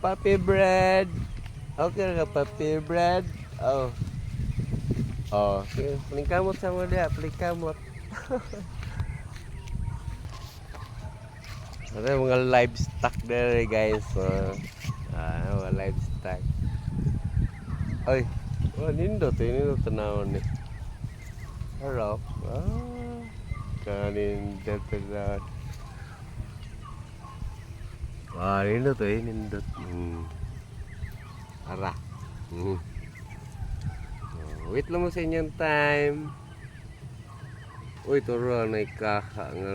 Puppy bread. Okay ka puppy bread. Oh. Oh, okay. Paling sama dia, paling kamot. Ada mga livestock there guys. Mga livestock. Ay, nindot tanawan ni. Harap. Kanindot tanawan. Nindot nindot. Ara. Wait lang mo sa inyong time. Uy, turo na ikaka nga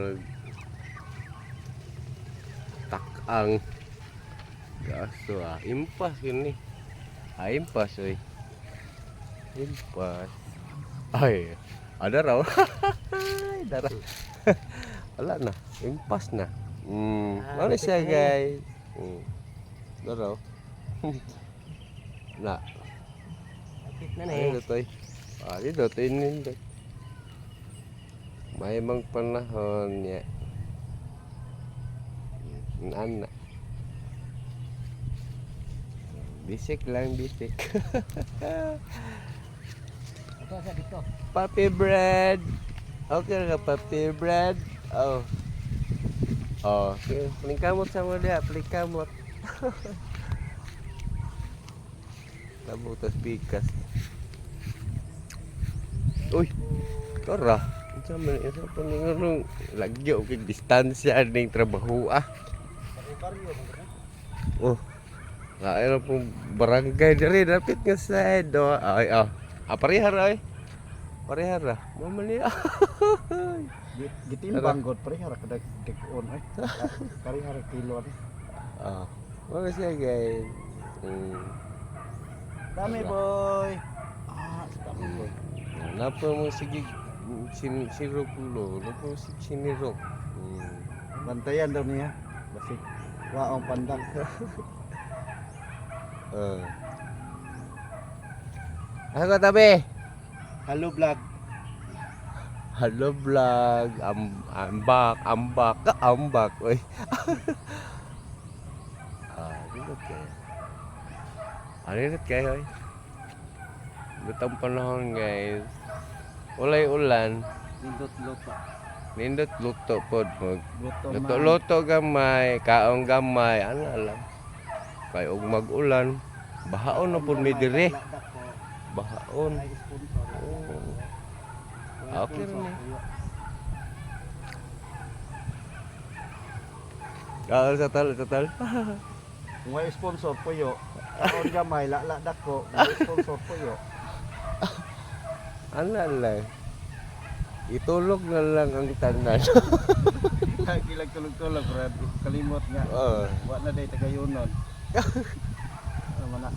takang gaso impas yun impas impas ay ada raw darah wala na impas na ano siya guys ada raw na dito dito ini may mang panahon ya anak bisik lang bisik. Puppy bread. Okay ka puppy bread. Oh. Oh, okay. Paling kamot sama dia, paling kamot. Tabok tas pikas. Uy. Kara. Sama isa paningurong lagyo kay distansya ning trabaho Oh. Ano pong barangay diri dapat nga side ay parihar ay parihar mamali gitimbang god parihar kada dekon ay parihar kilo mga siya guys dami boy dami boy napa mo sige sirukulo napa mo sinirok bantayan daw niya basi waong pandang Ako tabi. Hello vlog. Hello vlog. Ambak. Oy. Dito kayo. Dito kayo. Gutang panahon guys. Ulay ulan. Nindot luto pod mag. Luto gamay, kaong gamay, ano alam. Kay og mag-ulan, bahaon na pud mi dire. Bahaon. Okay rin sa tal. Kung may sponsor po yo, kaon gamay lala dako, may sponsor po yo. Ano lang. Itulog na lang ang tanan. Kilag tulog brad, kalimot nga. Wa na day tagayonon. Mana?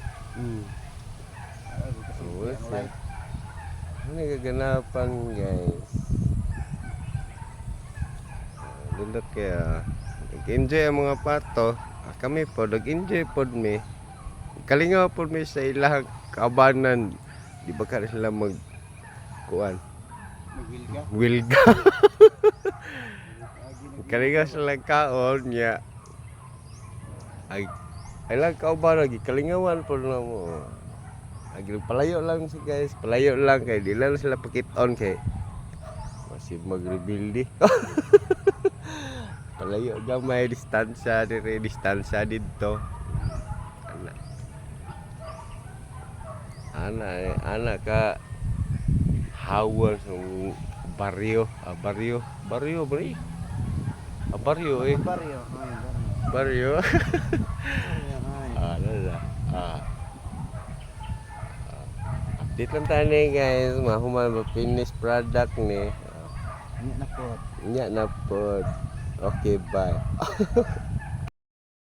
Ano gaganapan guys? Lindot kaya nag-enjoy ang mga pato. Kami po nag-enjoy po mi. Kalingaw po mi sa ilang kabanan. Di ba ka sila magkuan? Wilga. Kalingaw sila kaon niya. Ay lang kauban lagi kalingawan po na mo. Palayo lang si guys, palayo lang kay di lang sila pakit-on kay masih mag-rebuild palayo gamay distansya dito. Anak ka hawa sa baryo update lang tayo guys, mahuman finish product ni Nya na pod. Okay, bye.